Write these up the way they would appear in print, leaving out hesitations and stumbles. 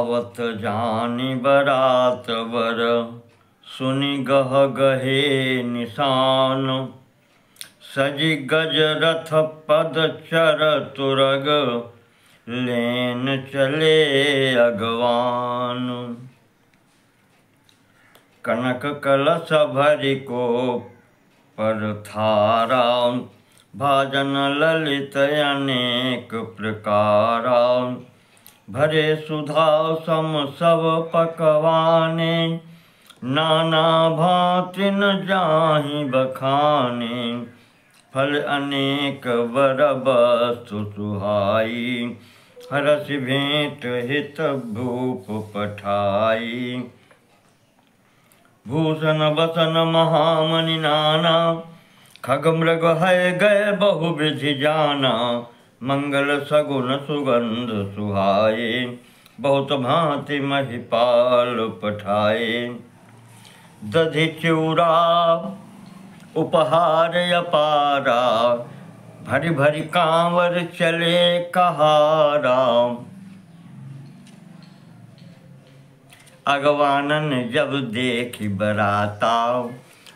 आवत जानी बरात बर, सुनि गह गहे निशान। सजि गज रथ पद चर तुरग, लेन चले अगवान। कनक कलश भरि को पर थारा, भाजन ललित अनेक प्रकारा। भरे सुधा सम सब पकवाने, नाना भांति न जाहि बखाने। फल अनेक बर वस्तु सुहाई, हरषि भेंट हित भूप पठाई। भूषण बसन महामणि नाना, खग मृग है गए बहु विधि जाना। मंगल सगुन सुगंध सुहाए, बहुत भांति महिपाल पठाए। दधि चूड़ा उपहार अपारा, भरी भरी कांवर चले कहारा। अगवानन जब देखी बराता,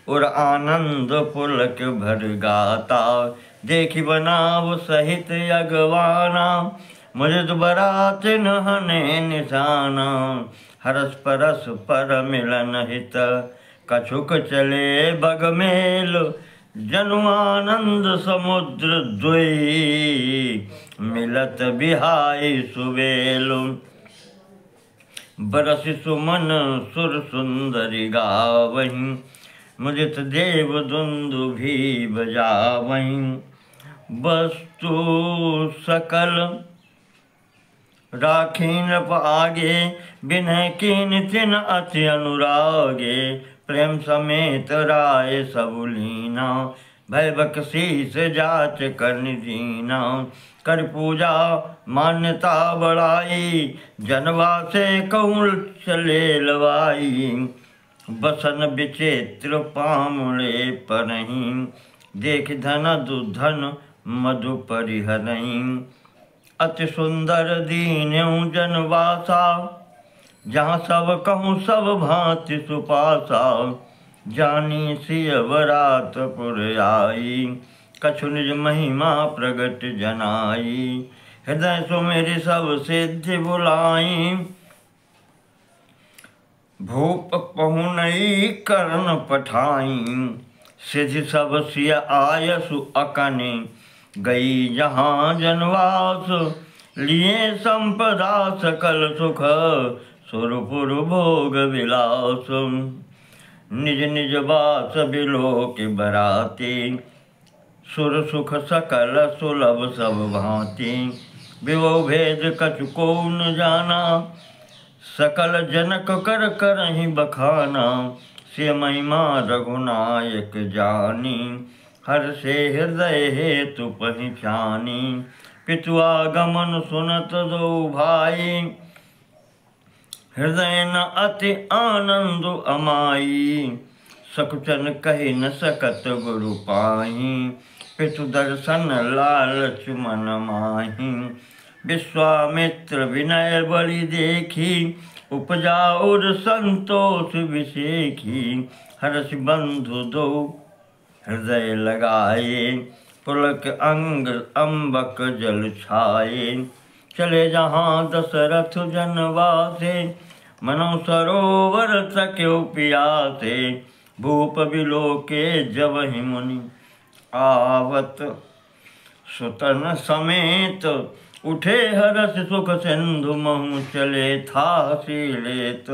और आनंद पुलक भर गाता। देखी बनाव सहित अगवाना, मुझे तो बरात नहने निशाना। हरस परस पर मिलन हित, कछुक चले बगमेल। जनु आनंद समुद्र द्वयी, मिलत बिहाई सुबेल। बरसि सुमन सुर सुंदरी गावहीं, मुदित देव दुंदुभि बजावहीं। वस्तु सकल राखी नृप आगे, बिनय कीन तिन अति अनुरागे। प्रेम समेत राय सब लीना, भय बख्शीस जाच करनि दीना। कर पूजा मान्यता बढ़ाई, जनवा से कहूँ चले लवाई। बसन विचित्र पामुले परहीं, देख धन दुधन मधु परिहरहीं। अति सुंदर दीन्यऊ जनवासा, जहाँ सब कहूँ सब भांति सुपासा। जानी सिय बरात पुर आई, कछु निज महिमा प्रगट जनाई। हृदय सो मेरी सब सिद्धि बुलाई, भूप पहुनई करण पठाई। सिद्धि सब सिय आयसु अकने, गई जहाँ जनवास। लिए संपदा सकल सुख, सुरपुर भोग विलास। निज निज बास बिलोक बराती, सुर सुख सकल सुलभ सब भांति। विभो भेद कछु को न जाना, सकल जनक कर करहि बखाना। से महिमा रघुनायक जानी, हर से हृदय हेतु पहिचानी। पितु आगमन सुनत दो भाई, हृदय न अति आनंद अमाई। सकुचन कहि न सकत गुरु पाहि, पितु दर्शन लालच मन माहि। विश्वामित्र विनय बलि देखी, उपजा और संतोष विसेखी। हर्ष बंधु दो हृदय लगाए, पुलक अंग अम्बक जल छाए। चले जहाँ दशरथ जनवासे, मनो सरोवर तक्यो पियासे। भूप बिलोके जबहि मुनि आवत, सुतन समेत उठे हरष सुख सिंधु। महु चले था शीलेत,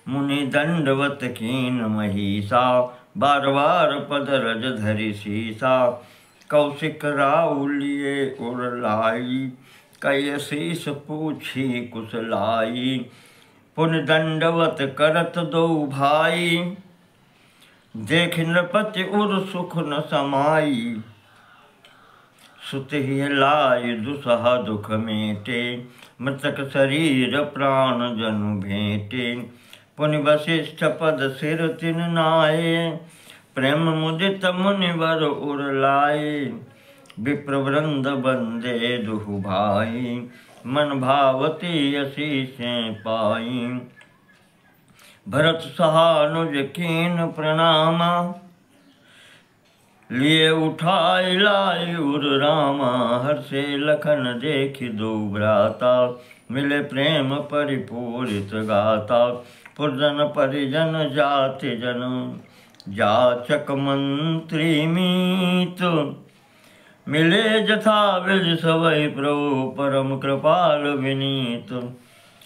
मुनि दंडवत कीन महिषा। बार बार पद रज धरि सीसा, कौशिक राउलिए उर लाई। कय शीस पूछी कुशलाई, पुन दंडवत करत दो भाई। देख नृपति उर सुख न समाई, सुत ही लाई दुसह दुख मेटे। मृतक शरीर प्राण जनु भेंटे, पुनि वशिष्ठ पद सिर तिन नाये। प्रेम मुदित मुनिवर उर लाए, विप्रवृंद बंदे दुहु भाई। मन भावती असीसें पाई। भरत सहानुज कीन प्रणामा, लिए उठाई लाई उर रामा। हर्षे लखन देखि दो भ्राता, मिले प्रेम परिपूरित गाता। पुरजन परिजन जाति जन, जाचक मंत्री मीत। मिले जथा विज सवै प्रभु, परम कृपाल विनीत।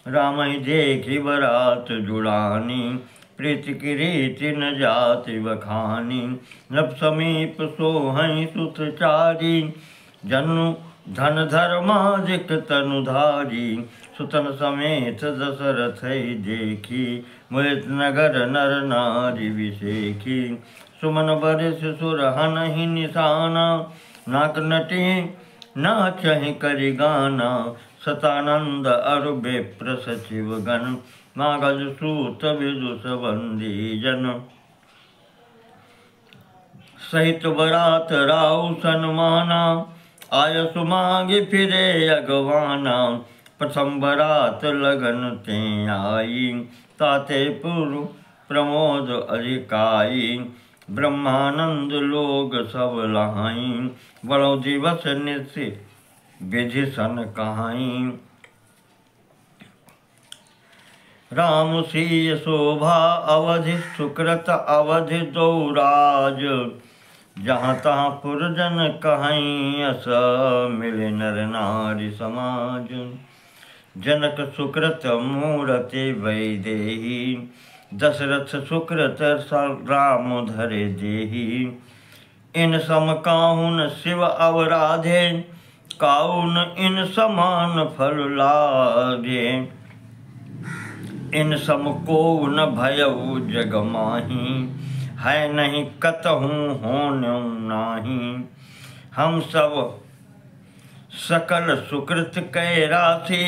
राम ही देखी बरात जुड़ानी, प्रीति की रीति न जाति बखानी। नभ समीप सोहई सुतचारी, जनु धन धर्मादिक तनुधारी। सुतन समेत दशरथ देखी, मुदित नगर नर नारी विसेखी। सुमन बरिस सुरहन ही निशाना, नाक नटी नाचहि करि गाना। सतानंद अरु विप्र सचिव गण, मागध सूत विदुष बंदी जन। सहित बरात राउ सन्माना, आयसु मांगी फिरे अगवाना। प्रथम बरात लगन ते आई, ताते पूर्व प्रमोद अधिकाई। ब्रह्मानंद लोग सब लहाई, बड़ो दिवस निशि विधि सन कहाई। राम सीय शोभा अवधि, सुकृत अवधि दो राज। जहाँ तहाँ पुरजन कहीं, अस मिले नर नारी समाज। जनक सुकृत मूरति वैदेही, दशरथ सुकृत राम धरे देही। इन सम काहुन शिव अवराधे, काउन इन समान फल लागे। इन सम को न भयउ जग माही, है नहीं कतहूँ होन्यु नाही। हम सब सकल सुकृत कै राशि,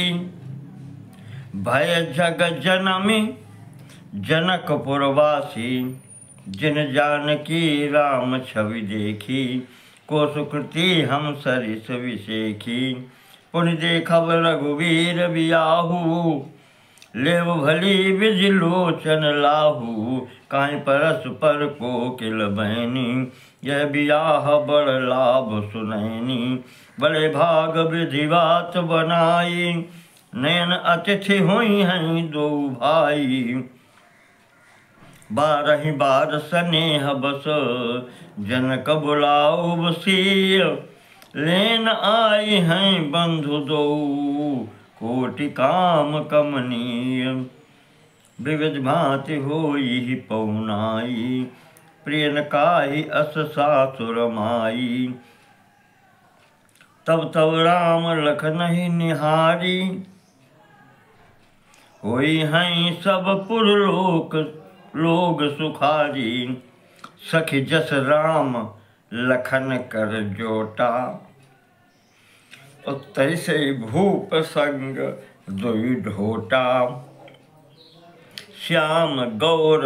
भय जग जनमी जनकपुरवासी। जिन जानकी राम छवि देखी, को सुकृति हम सरिस विसेखी। पुनि देखब रघुवीर बियाहू, लेव भली विज लोचन लाहू। काहीं परस्पर कोकिल बहनी, यह बियाह बड़ लाभ सुनैनी। बड़े भाग विधिवात बनाई, नयन अतिथि हुई हैं दो भाई। बारहि बार स्नेह बस, जनक बुलाओ बसीय। लेन आई हैं बंधु दो, कोटि काम कमनीय। विविध भांति होई पौनाई, प्रियन काहि अस सासुर माई। तब तब राम लखन ही निहारी, होई हैं सब पुरलोक लोग सुखारी। सखी जस राम लखन कर जोटा, तैसे भूप संग दुई ढोटा। श्याम गौर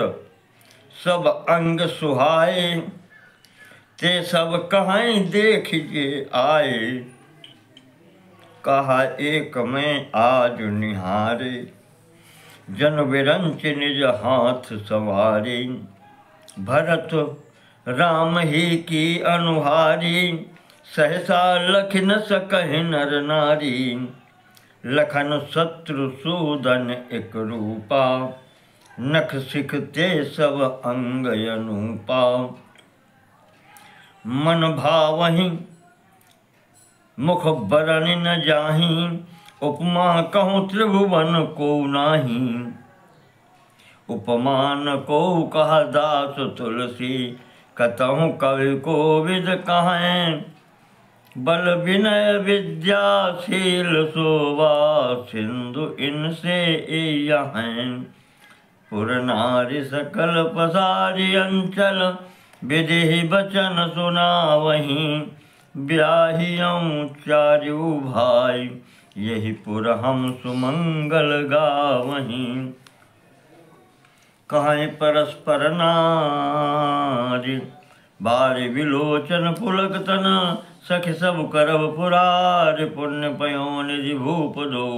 सब अंग सुहाए, ते सब कहीं देखिए आए। कहा एक में आज निहारे, जन विरंच निज हाथ सवारी। भरत राम ही की अनुहारी, सहसा लख न सकहि नर नारी। लखन शत्रु सूदन एक रूपा, नख सिखते सब अंग अनूपा। मन भावहि मुख बरन न जाहि, उपमा कहूँ त्रिभुवन को नाही। उपमान को कहा दास तुलसी, कतहु कवि कोविद कहें। बल विनय विद्याशील शोभा, सिंधु इनसे यहाँ। पुर नारी सकल पसारी अंचल, विधि वचन सुनावहीं। ब्याहियों चारु भाई, यही पुर हम सुमंगल गावहीं। कहें परस्पर नारी, बारि विलोचन पुलक तन, सखि सब करब पुरार, पुण्य पयो निधि भूप दो।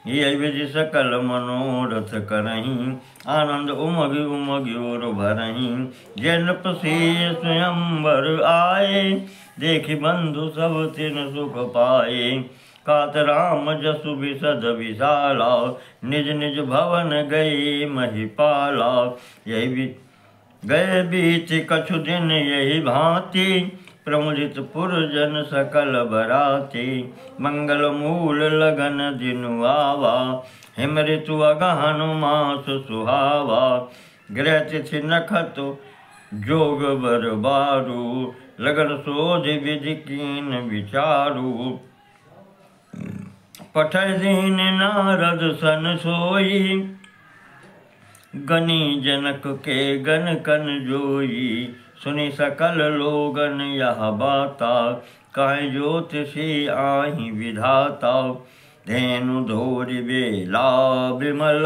यही विधि सकल मनोरथ करहीं, आनंद उमगि उमगि और भरहीं। जय नृपति स्वयंवर आए, देखि बंधु सब तिन सुख पाए। कात राम जसु विशद विशाला, निज निज भवन गए महिपाला। यही गए बीत कछु दिन यही भांति, प्रमुदित पुरजन सकल बराती। मंगल मूल लगन दिनु आवा, हिम ऋतु अगहन मास सुहावा। ग्रह तिथि नखत जोग बर बारू, लगन शोध विधि कीन विचारू। पठय दीन नारद सन सोई, गनी जनक के गन कन जोई। सुनि सकल लोगन यह बाता, कहीं ज्योतिषी आहि विधाता। धेनु धोरि बेला विमल,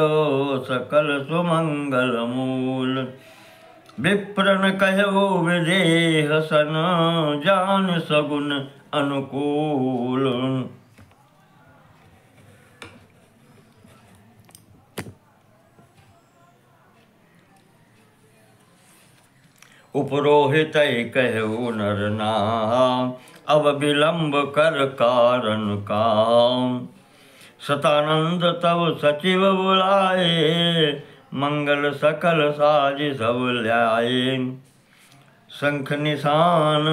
सकल सुमंगल मूल। विप्रन कहो विदेह सन, जान सगुन अनुकूल। उपरोहित कहु नर नाम, अब विलंब कर कारण काम। सतानंद तब सचिव बुलाए, मंगल सकल साज सब ल्याए। शंख निशान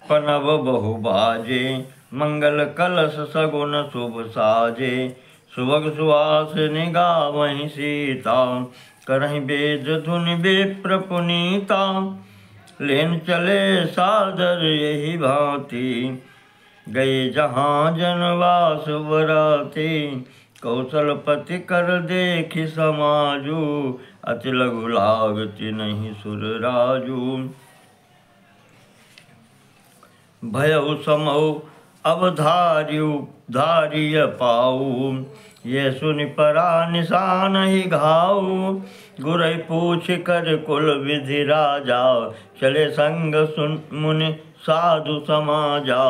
पनव बहु बाजे, मंगल कलश सगुन शुभ साजे। सुभग सुहास निगावहि सीता, करहि वेद धुनि विप्र पुनीता। लेन चले सादर यही भांति, गए जहाँ जनवास बराती। कौशलपति कर देखि समाजू, अति लघु लागति नहीं सुर राजू। भयउ समौ अवधारिय पाऊ, ये सुनि परा निशान ही घाऊ। गुरई पूछ कर कुल विधि राजा, चले संग सुन मुनि साधु समाजा।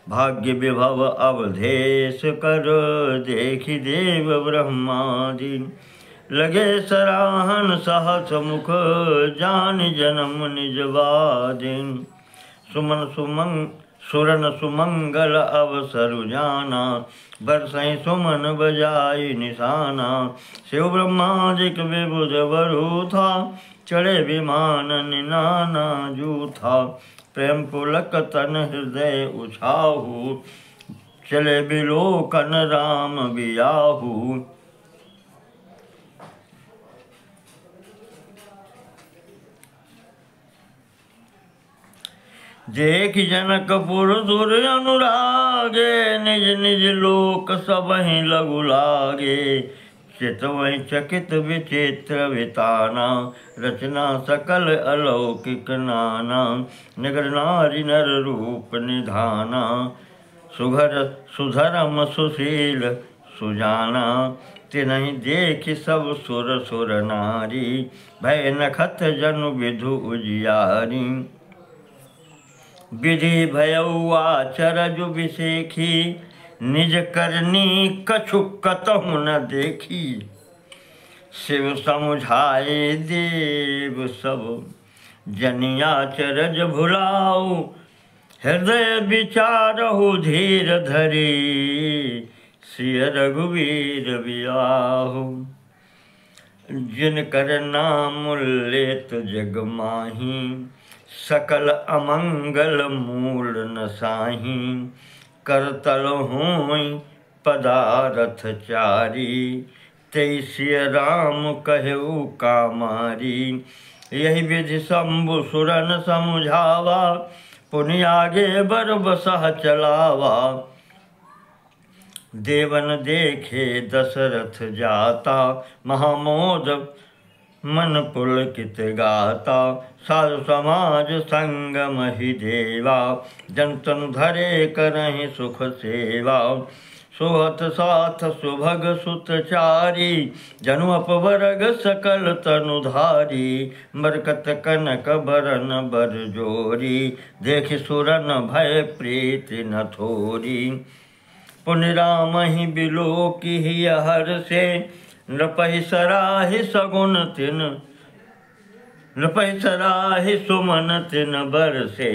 भाग्य विभव अवधेश कर, देखि देव ब्रह्मादि। लगे सराहन सहस मुख, जान जन्म निज बादिन। सुरन सुमंगल अवसरु जाना, बरसई सुमन बजाई निशाना। शिव ब्रह्मादिक विबुध वरु था, चढ़े विमान निनाना जूथा। प्रेम पुलक तन हृदय उछाहू, चले बिलोकन राम बियाहू। देख जनकपुर सुर अनुरागे, निज निज लोक सबहि लघु लागे। चितवहि चकित विचित्र विताना, रचना सकल अलौकिक नाना। नगर नारी नर रूप निधाना, सुघर सुधरम सुशील सुजाना। तिन्हि देखि सब सुर सुर नारी, भय नखत जनु विधु उजियारी। विधि भयउ आचरजु विसेखी, निज करनी कछु कतहु न देखी। शिव समुझाए देव सब, जनियाचरज भुलाऊ। हृदय विचारहु धीर धरी, सिय रघुवीर बियाहु। जिनकर नाम लेत जग माही, सकल अमंगल मूल नसाही। करतल होई पदारथ चारी, तैसिय राम कहु कामारी। यही विधि शंभु सुरन समुझावा, पुनि आगे बर बसह चलावा। देवन देखे दशरथ जाता, महामोद मन पुलकित गाता। साधु समाज संगम ही देवा, जन तनु धरे करहि सुख सेवा। सोहत साथ सुभग सुतचारी, जनु अपवरग सकल तनुधारी। मरकत कनक बरन बर जोरी, देख सुरन भय प्रीति न थोरी। पुनि राम ही बिलोकी हर से, नृपहि सराहि सगुन तिन, नृपहि सराहि सुमन तिन बरसे।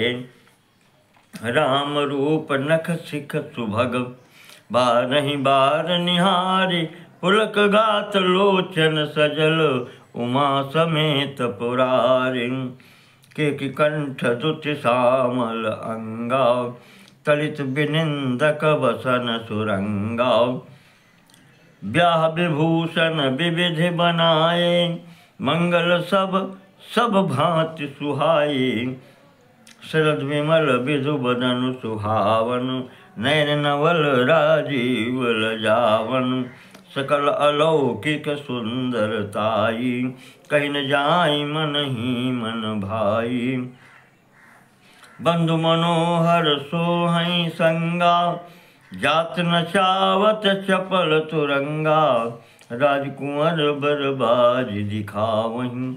राम रूप नख सिख सुभग, बारहि बार निहारी। पुलक गात लोचन सजल, उमा समेत पुरारी। के कंठ दुति सामल अंगा, तलित बिनिंदक वसन सुरंगा। ब्याह विभूषण विविधि बनाए, मंगल सब सब भांति सुहाए। शरद विमल विधु बदन सुहावन, नयन नवल राजीव लजावन। सकल अलौकिक सुंदरताई, कहीं न जाई मन ही मन भाई। बंधु मनोहर सोहई संगा, जात न चावत चपल तुरंगा। राजकुंवर बरबाज दिखावहीं,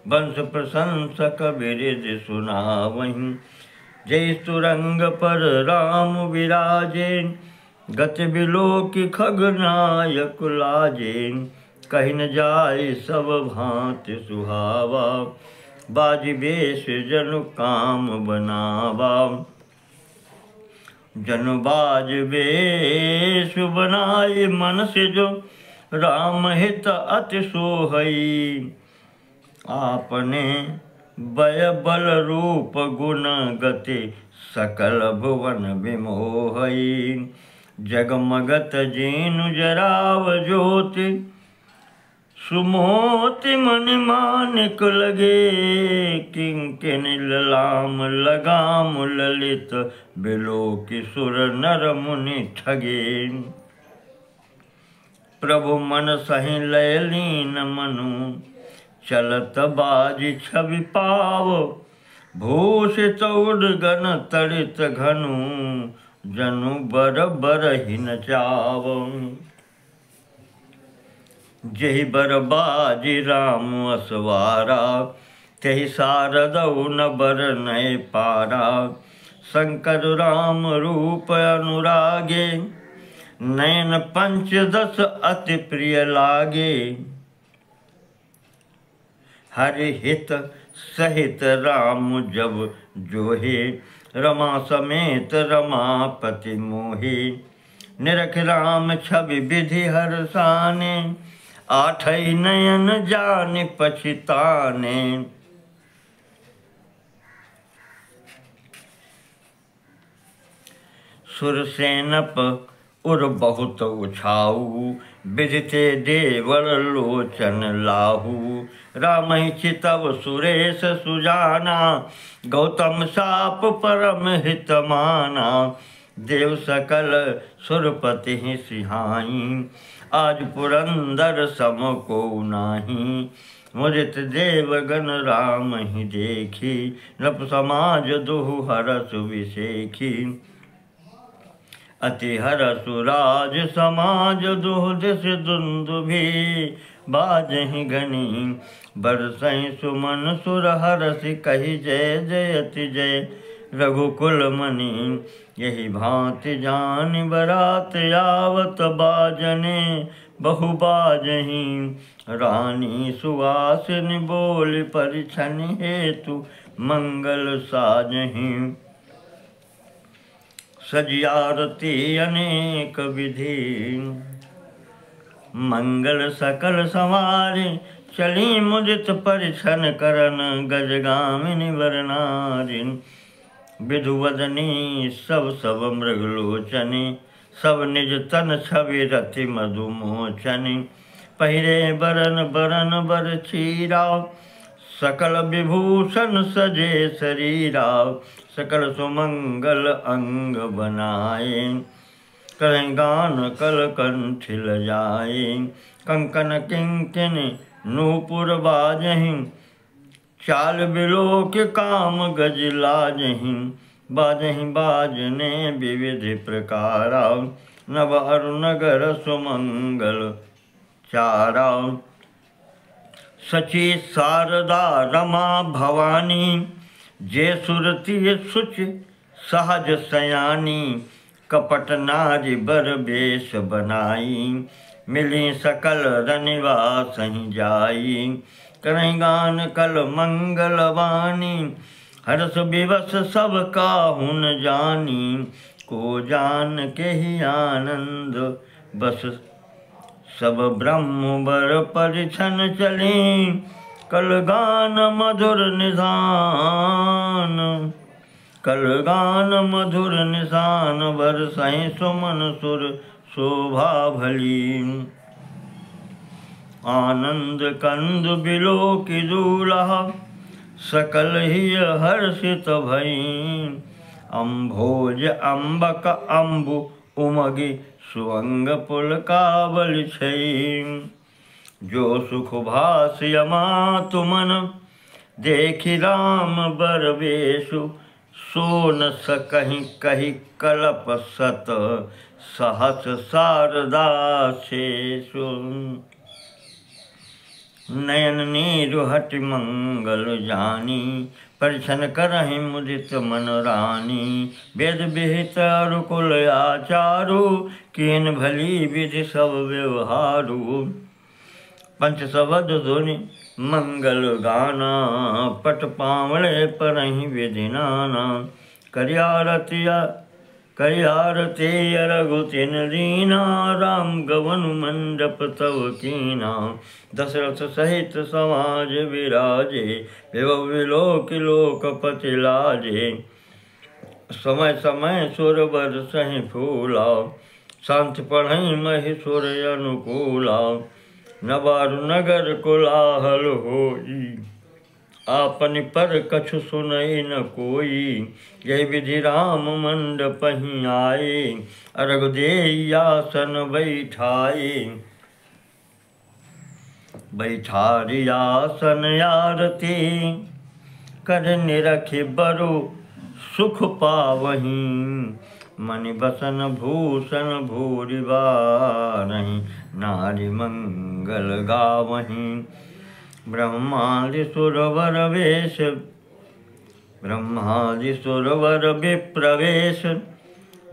वंश प्रशंसक बिरद सुनावहीं। जय तुरंग पर राम विराजे, गति बिलोकी खगनायक लाजे। कहीं न जाय सब भांति सुहावा, बाज बेश जनु काम बनावा। जनु बाज बेश बनाए, मन से जो राम हित अति सोहई। आपने बय बल रूप गुण गति, सकल भुवन विमोहई। जगमगत जीनु जराव ज्योति, सुमोति मनि मानिक लगे। किंकिन ललाम लगाम ललित, बिलोकी सुर नर मुनि ठगे। प्रभु मन सहि लय लीन मनु, चलत बाजी छवि पाव। भूषित उडगन तड़ित घनु, जनु बर बरहि न चाव। जहि बर बाजी राम असवारा, तहि सारदऊ न बर नय पारा। शंकर राम रूप अनुरागे, नयन पंचदश अति प्रिय लागे। हरि हित सहित राम जब जोहे, रमा समेत रमापति मोहे। निरख राम छवि विधि हर्षाने, आठई नयन जानि पछिताने। सुरसेनप उर बहुत उछाऊ, विदिते देवर लोचन लाहू। राम चितव सुरेश सुजाना, गौतम साप परम हित माना। देव सकल सुरपति सिहाई, आज पुरंदर सम को नाही। मुदित देवगण राम ही देखी, नृप समाज दुहु हरस विसेखी। अति हरसु राज समाज दुह दिस दुंदुभि। बाजहि गणी बरसहि सुमन सुर हरसि, कहि जय जयति जय रघुकुल मणि। यही भांति जानि बरात आवत, बाजने बहु बाजहि। रानी सुवासिनी बोल परिछनि, हेतु मंगल साजहि। सजियारती अनेक विधि, मंगल सकल संवारी। चली मुदित परिछन करन, गजगामिनी वरनारी। विधुवदनी सब सब मृगलोचनी, सब निज तन छवि रति मधुमोचनी। पहिरे बरन बरन बर चीरा, सकल विभूषण सजे शरीरा। सकल सुमंगल अंग बनाए, करें गान कल कंठ लजाए। कंकन किंकिन नूपुर बाजहि, चाल बिलोक काम गज लाजहि। बाजहि बाजने विविध प्रकारा, नव अरुनगर सुमंगल चारा। सची शारदा रमा भवानी, जे सुरती सुच सहज सयानी। कपट नारी बर बेश बनाई, मिली सकल रनिवास ही जाई। करई गान कल मंगलवानी, हर्ष विवश सब काहुन जानी। को जान के ही आनंद बस, सब ब्रह्म बर परिछन चली। कल गान मधुर निधान, कल गान मधुर निशान। बरसहि सुमन सुर शोभा भली। आनंद कंद बिलो की दूल्हा, सकल ही हर्षित भई। अम्भोज अम्बक अम्बु उमगी, सुअंग पुलकावल छई। जो सुख भास यमा तुमन, देखि राम बर बेशु। सो न सकहि कहि कलप सत, सहस शारदा शेषु। नयन नीरु हटि मंगल जानी, परिछन करहि मुदित मन रानी। वेद विहित अरुकुल आचारु, कीन भली विधि सब व्यवहारु। पंच शबद धुनि मंगल गाना, पट पावड़े परहि विधि नाना। करियारती अरघु तिन दीना, राम गवनु मंडप तव कीना। दशरथ सहित समाज विराजे, विभव विलोक लोकपति लाजे। समय समय सुर बरसहि फूला, शांति पढ़हि महीसुर अनुकूला। नवारु नगर कोलाहल होई, आपनि पर कछु सुनई न कोई। यही विधि राम मंडप ही आए, अर्घ देई आसन बैठाए। बैठारी आसन आरती, कर निरखि बरु सुख पावहीं। मणि बसन भूषण भूरि बारहीं, नारी मंगल गावहीं। ब्रह्मादि सुरवर वेश, ब्रह्मादि सुरवर विप्रवेश।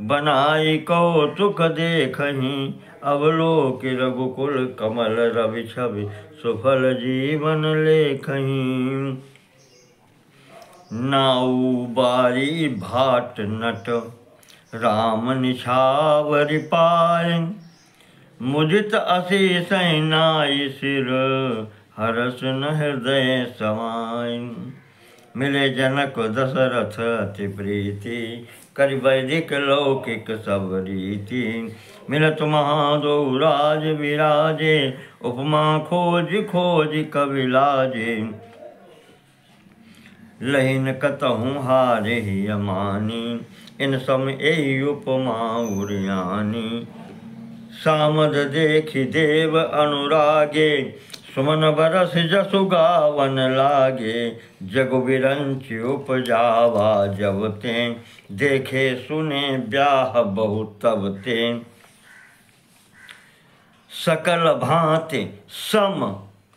बनाई कौतुक देखहीं, अवलोकि रघुकुल कमल रवि छवि। सुफल जीवन लेखहीं। नाऊ बारी भाट नट, राम निछावरि पाए। मुदित असीस नाई सिर, हरस न हृदय समाई। मिले जनक दशरथ अति प्रीति, करि वैदिक लौकिक सब रीति। मिलत महादो राज विराजे, उपमा खोज खोज कवि लाजे। लहिन कतहु हारे अमानी, इन सम एहि उपमा उरियानी। सामद देखि देव अनुरागे, सुमन बरस जसु गावन लागे। जगु बिरंच उपजावा जब ते, देखे सुने ब्याह बहु तब ते। सकल भांति सम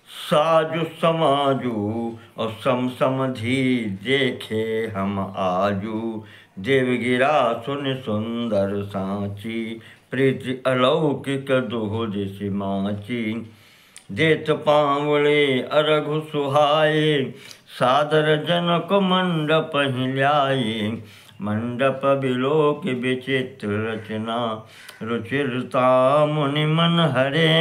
साजु समाजू, और सम समधि देखे हम आजू। देव गिरा सुन सुंदर सांची, प्रीति अलौकिक दुहुद सिमाची। देत पावले अरघु सुहाए, सादर जनक मंडप ही ल्याए। मंडप बिलोक विचित्र रचना, रुचिरता मुनि मन हरे।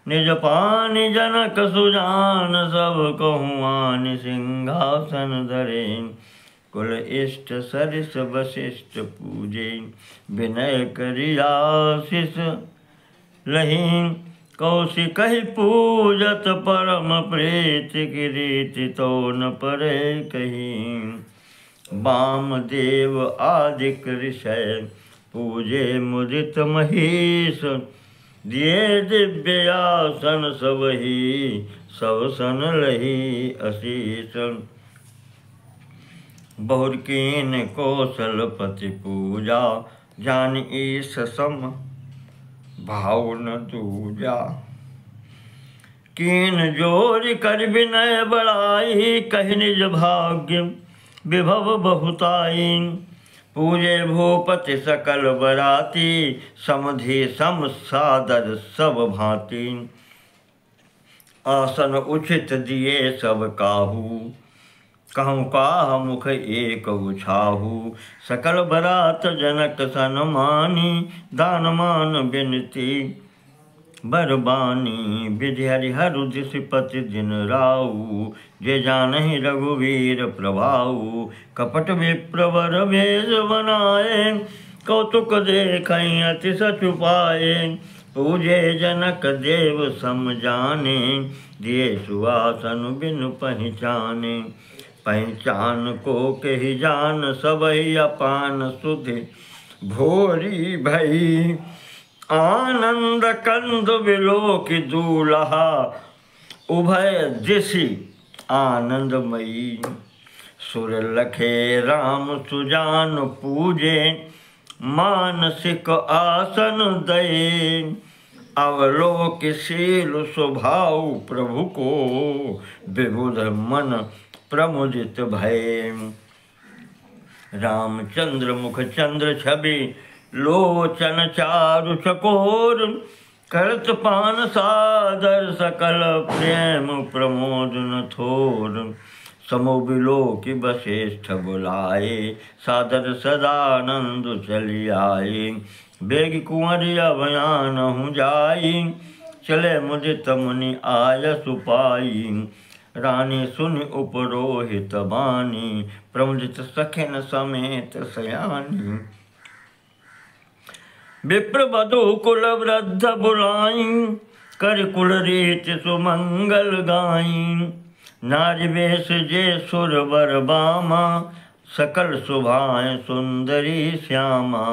निज पानि जनक सुजान, सब कहुआनि सिंहासन धरे। कुल इष्ट सरिस वशिष्ठ पूजे, विनय करि आशीष लहीं। कौशिकहि पूजत परम प्रीति, की रीति तो न परे कहीं। वामदेव आदिक ऋषय, पूजे मुदित महीश। दिए दिव्य आसन सबहि, सब सन लही असीस। बहुर कीन कौशल पति पूजा, जान ईस सम भाव न दूजा। कीन जोर कर विनय बड़ाई, कहि निज भाग्य विभव बहुताई। पूजे भूपति सकल बराती, समधि सम सादर सब भांति। आसन उचित दिए सब काहू, कहूँ काह मुख एक उछाहू। सकल बरात जनक सन्मानी, दान मान बिनती बरबानी। विधि हरिहर दिशपति दिन राऊ, जे जानहि रघुवीर प्रभाऊ। कपट विप्रवर भेष बनाए, कौतुक देखहि अति सचुपाए। पूजे जनक देव सम जाने, दिए सुआसन बिनु पहिचाने। पहचान को कहि जान सबहि, अपान सुधि भोरी भई। आनंद कंद विलोकि दूल्हा, उभय दिशि आनंदमयी। सुर लखे राम सुजान पूजे, मानसिक आसन दये। अवलोकशील स्वभाव प्रभु को, विबुध मन प्रमुदित भय। रामचंद्र मुख चंद्र छवि, लोचन चारु चकोर। करत पान सादर सकल, प्रेम प्रमोद न थोर। समो बिलोकि वशिष्ठ बुलाए, सादर सदानंद चली आए। बेग कुंवर अभयानहु जाई, चले मुदित मुनि आयसु पाई। रानी सुनि उपरोहित बानी, प्रमुदित सखिन समेत सयानी। विप्र वधु कुल वृद्ध बुलाई, कर कुल रीति सुमंगल गाई। नारी वेश जे सुरवर बामा, सकल शोभाएं सुंदरी श्यामा।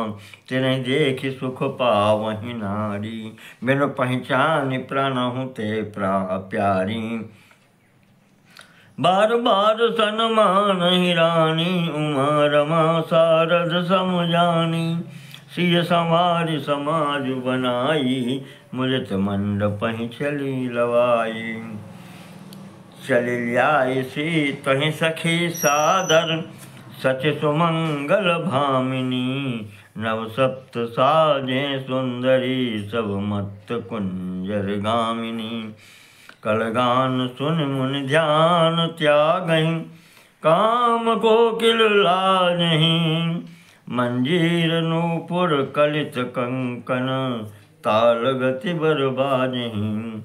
तिन्हि देखि सुख पावहि नारी, बिनु पहचान प्राणहु ते प्यारी। बार बार सन्मानहि रानी, उमा रमा सारद सम जानी। सिय संवारि समाज बनाई, मुदित मंडपहि चली लवाई। चली ल्याई सीतहि सखी सादर, सच सुमंगल भामिनी। नव सप्त साजे सुंदरी, सब मत्त कुंजर गामिनी। कलगान सुन मुनि ध्यान त्यागहि, काम कोकिल लाजहि। मंजीर नूपुर कलित कंकन, ताल गति बर बाजहि।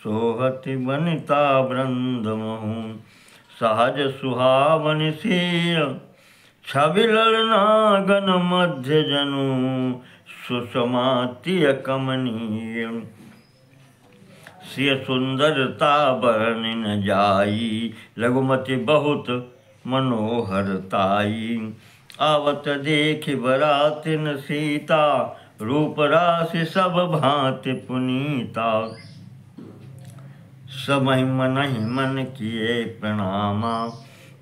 सोहति वनिता वृंद महु, सहज सुहावनि सिय। छवि ललनागन मध्य जनु, सुषमातिय कमनीय। सिय सुंदरता बरनि न जाई, लघुमति बहुत मनोहरताई। आवत देखि बरातिन सीता, रूप राशि सब भांति पुनीता। सबहि मनहि मन किए प्रणामा,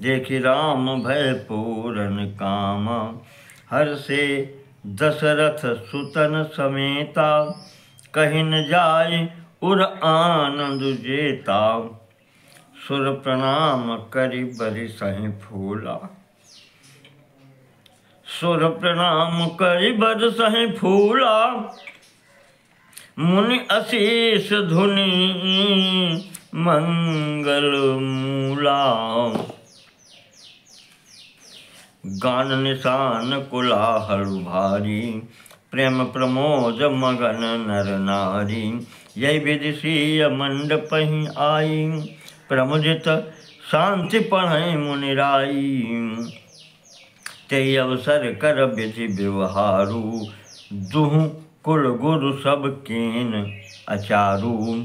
देखि राम भय पूरन कामा। हर्षे दशरथ सुतन समेता, कहि न जाय उर आनंद जेता। सुर प्रणाम करि बरसहि फूला, सुर प्रणाम करि बरसहि फूला। मुनि अशीष धुनि मंगल मूला। गान निशान कोलाहल भारी, प्रेम प्रमोद मगन नर नारी। यही विधि सिय मंडपहि आई, प्रमुदित शांति पढ़ै मुनिराई। ते अवसर कर विधि व्यवहारू, दुहु कुल गुरु सब कीन आचारू।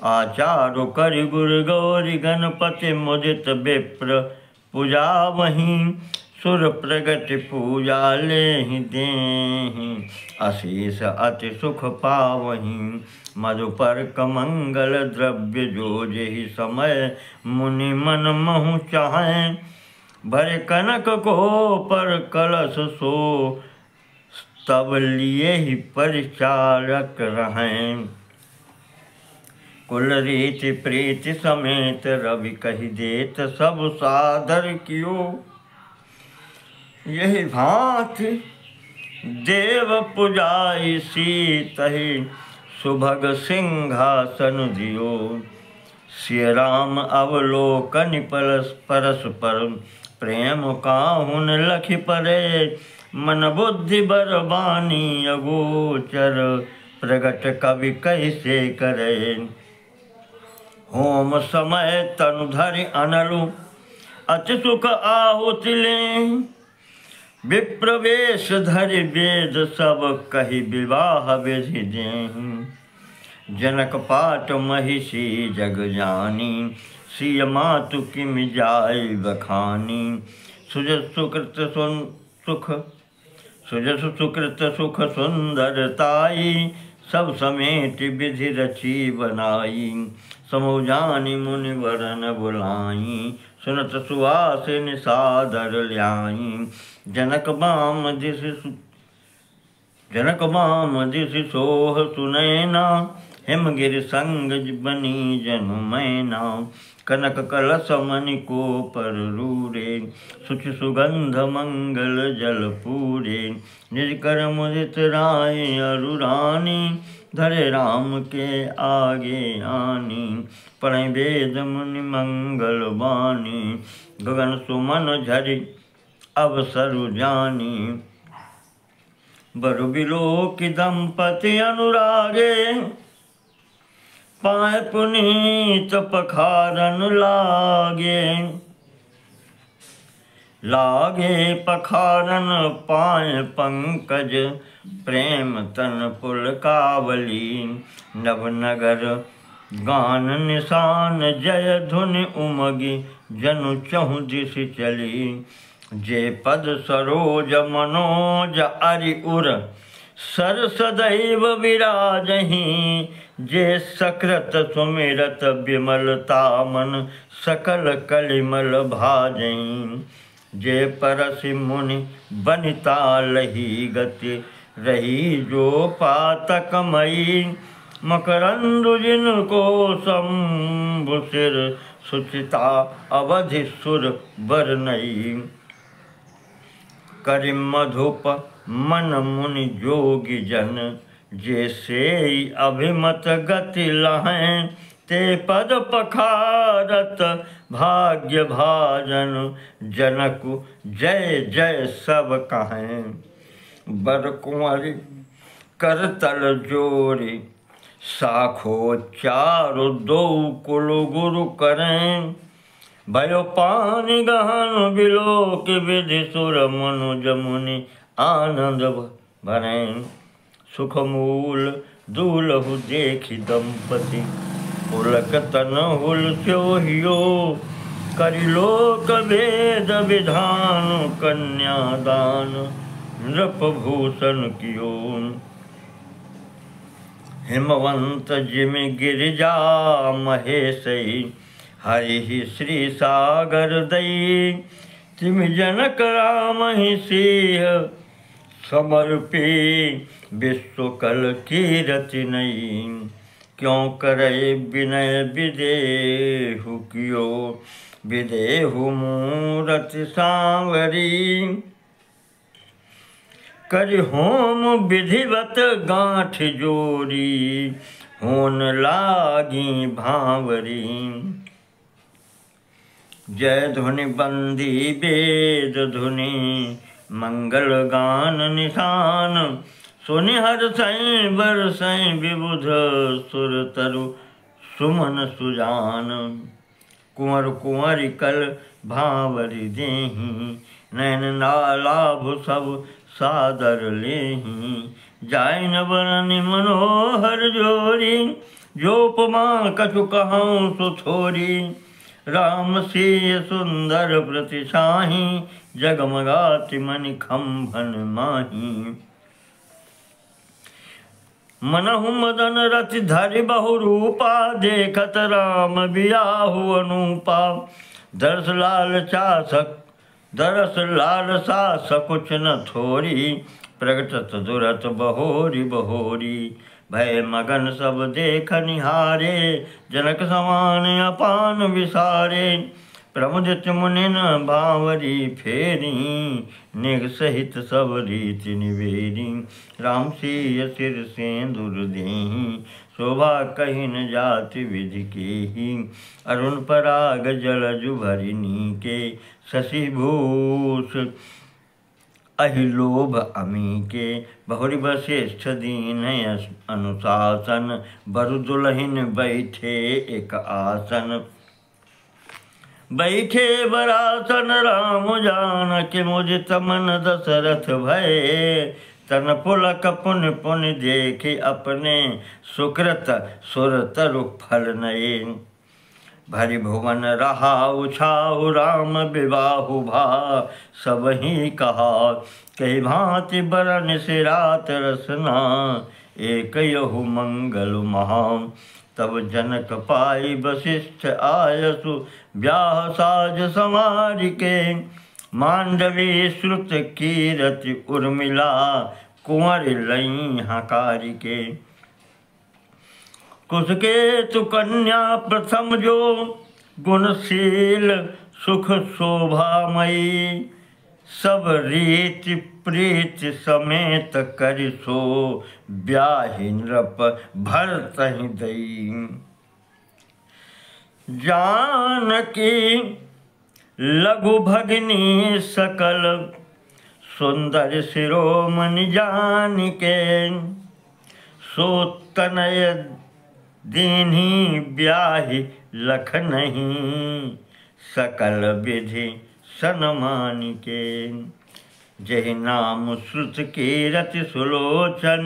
आचारु करि गुर गौरी गणपति, मुदित विप्र पूजावहि। सुर प्रगति पूजा लेहि देहि, अशीष अति सुख पावहि। मधुपर्क मंगल द्रव्य जो जेहि समय, मुनि मन महु चाहें। भरे कनक को पर कलश सो, तब लिए ही परिचारक रहें। कुल रीति प्रीति समेत रवि कही देत सब सादर कियो। यही भांति देव पुजाई सीतहि सुभग सिंहासन दियो। सिय राम अवलोकन परस्पर प्रेम काहुन लखि परे। मन बुद्धि बर बानी अगोचर प्रगट कवि कैसे करे। होम समय तनु धरि अनलु अति सुख आहुति लें। विप्रवेश धरि वेद सब कही विवाह विधि दें। जनक पाट महिषी जग जानी सिय मातु किम जाय बखानी। सुजस सुकृत सुख सुंदरताई सब समेत विधि रची बनाई। समो जानी मुनि वरन बुलाई सुनत सुवासिन सादर ल्याई। जनक बाम दिस सोह सुनैना हिमगिरि संग बनी जनु मैना। कनक कलश मणि को पर रूरे सुचि सुगंध मंगल जल पूरे। निज कर मुदित राय अरु रानी धरे राम के आगे आनी। पढ़े वेद मुनि मंगल वाणी गगन सुमन झरि अवसरु जानी। बरु बिलोक दंपति अनुरागे पाए पुनीत पखारन लागे पखारन पाए पंकज प्रेम तन पुलकावली। नवनगर गान निशान जय धुनि उमगी जनु चहु दिश चली। जे पद सरोज मनोज अरि उर सर सदैव विराजहि। जे सकृत सुमिरत विमलता मन सकल कलिमल भाजहि। जे परसि मुनि बनिता लही गति रही जो पातकमयी। मकरंदु जिनको शंभु सिर सुचिता अवधि सुर बरनई। करि मधुप मन मुनि जोगी जन जैसे अभिमत गति लहें। ते पद पखारत भाग्य भाजन जनकु जय जय सब कहें। बर कुंवरी कर तल जोरी साखो चारु दो कुल गुरु करें। भयो पानी गहन बिलोक विधि सुर मनुज मुनि आनंद भरें। सुख मूल दूलहु देखि दंपति पुलक तन हुल स्योहियो। करि लोक भेद विधान कन्यादान नृप भूषण कियो। हिमवंत जिमि गिरिजा महेशई हरि श्री सागर दई। तिम जनक राम ही सिंह समर्पी विश्वकल कीरति नई। क्यों करे विनय विदेहु कियो विदेहु मूरति सांवरी। करि होम विधिवत गांठ जोरी होन लागी भांवरी। जय धुनि बंदी वेद धुनि मंगल गान निशान। सुनि हर्षै बरसै विबुध सुर तरु सुमन सुजान। कुंवर कुंवरी कल भांवरी देहि नैन नालाभ सब सादर लेहि। जाय न बरनि मनोहर जोरी जोपमा कछु कहूँ सो थोरी। राम सिय सुंदर प्रतिशाही जगमगाति मणि खंभन माही। मनहु मदन रति धरि बहु रूपा देखत राम बियाहु अनूपा। दरस लालसा सकुच न थोरी प्रगटत दुरत बहोरी बहोरी। भय मगन सब देख निहारे, जनक समान अपान विसारे। प्रमुदित मुनिन भावरी फेरी, निग सहित सब रीति निवेरी। राम सिय सिर सेंदुर देहि, शोभा कही न जाति विधि केहि। अरुण पराग जलजु भरिनी के, शशि भूष अहिलोभ अमी के। बहुरी वशिष्ठ दीन अनुशासन, बरु दुलहिन बैठे एक आसन। बैठे बरासन राम जानकी, मुदित मन दशरथ भये। तन पुलक पुन पुन देखे, अपने सुकृत सुर तरु फल नये। भरि भुवन रहा उछाऊ, राम विबाहु भा सब ही कहा। कई भांति बरन सिरात रसना, एक यहु मंगल महा। तब जनक पाई वशिष्ठ आयसु, ब्याह साज समारिके। मांडवी श्रुत कीरति उर्मिला, कुंवर लई हकारिके। कुसकेतु कन्या प्रथम जो, गुणशील सुख शोभामयी। सब रीति प्रीति समेत करि सो, ब्याहि नृप भरतहि दई। जानकी लघु भगिनी सकल, सुंदर शिरोमणि जानिके। सो तनय दीन्ही ब्याहि लख नहीं, सकल विधि सनमानिके। जहि नाम श्रुत कीरति सुलोचन,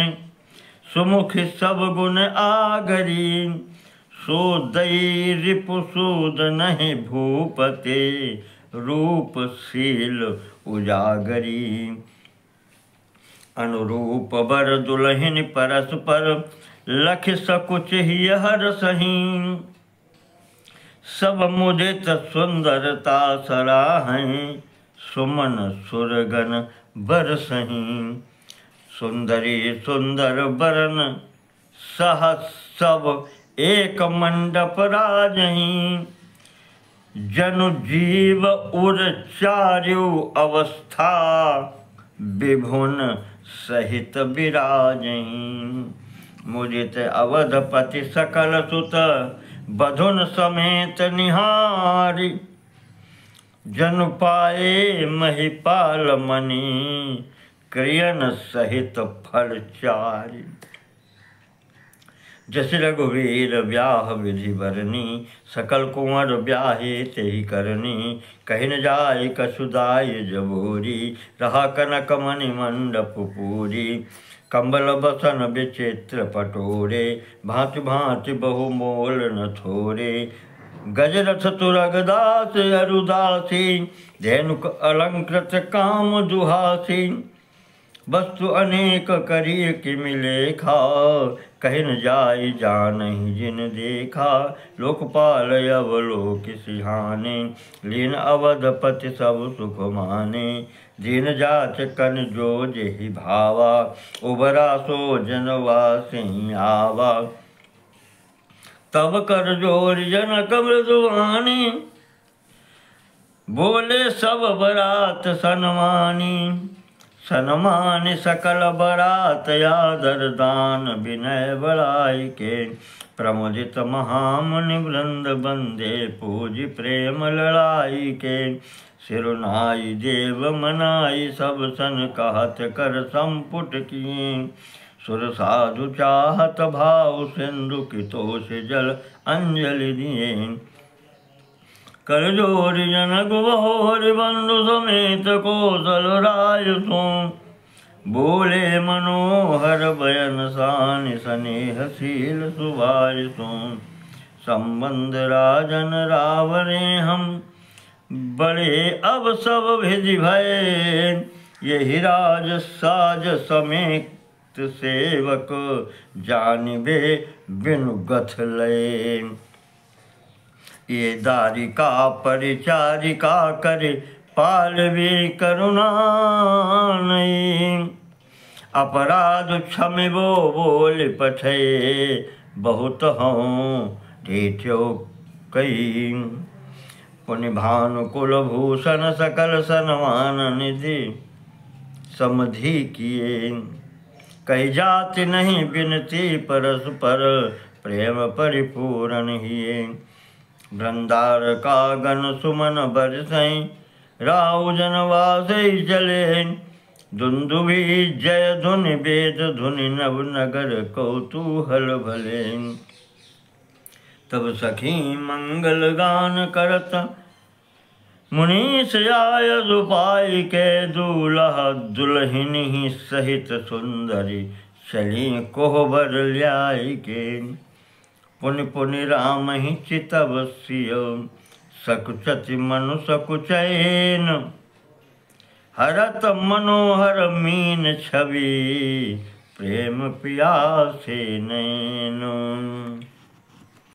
सुमुख सब गुण आगरी। सो दई रिपुसूद नहीं भूपते, रूपशील उजागरी। अनुरूप बर दुलहिन परस्पर, लख सकुच ही हर सही। सब मुदित सुंदरता सराहें, सुमन सुरगन बरसहीं। सुंदरी सुंदर बरन सहस सब, एक मंडप राजहीं। जनु जीव उर चारु अवस्था, विभुन सहित विराजहीं। मुदित अवधपति सकल सुत, बधुन समेत निहारी। जनु पाए महिपाल मणि, क्रियन सहित फल चारि। जस रघुवीर ब्याह विधि बरनी, सकल कुंवर ब्याहे तेहि करनी। कहि न जाय कसुदाय जबोरी, रहा कनक मणि मंडप पूरी। कंबल बसन विचित्र पटोरे, भांति भांति बहु मोल न थोरे। गजरथ तुरगदास अरुदासी, धेनुक अलंकृत काम दुहासी। वस्तु अनेक करिय कि मिलेखा, कहि न जाय जानहि जिन देखा। लोकपाल अवलोक सिहाने, लीन अवधपति सब सुख माने। दीन जाच कन जो जेहि भावा, उबरा सो जनवासी आवा। तब कर जोर जनक मृदुवानी, बोले सब बरात सनमानी। सनमानि सकल बरात आदर दान, विनय बड़ाई के। प्रमुदित महामुनि वृंद बंदे, पूज प्रेम लड़ाई के। सिरुनाई देव मनाई, सब सन कहत कर संपुट किए। सुर साधु चाहत भाव, सिंधु कितोष जल अंजलि दिए। कर जोर जनक बहोर, बंधु समेत कौशल राय सो। बोले मनोहर बयन सान, स्नेहशील सुभाय सो। संबंध राजन रावरे हम, बड़े अब सब विधि भय। यही राज साज समेत सेवक, जानिबे बिनु गथ लय। ये दारिका परिचारिका करे, पालवी करुणा नहीं। अपराध क्षमिबो बोल पठे, बहुत हूँ ढेठ्यो कई। पुनि भानु कुलभूषण सकल सनमान निधि, समधि किए। कई जाति नहीं बिनती परस्पर, प्रेम परिपूर्ण हिये। वृंदार का गण सुमन बरसई, राउ जनवासई चले। दुंदुभि जय धुनि वेद धुनि, नव नगर कौतूहल भले। तब सखी मंगल गान करत, मुनीष आय दुपाई के। दूल्हा दुल्हनी सहित सुंदरी, चली कोहबर ल्याई के। पुनि पुनि राम ही चितव सियो, सकुचति मनु सकुचैन। हरत मनोहर मीन छवि, प्रेम पियासे नैन।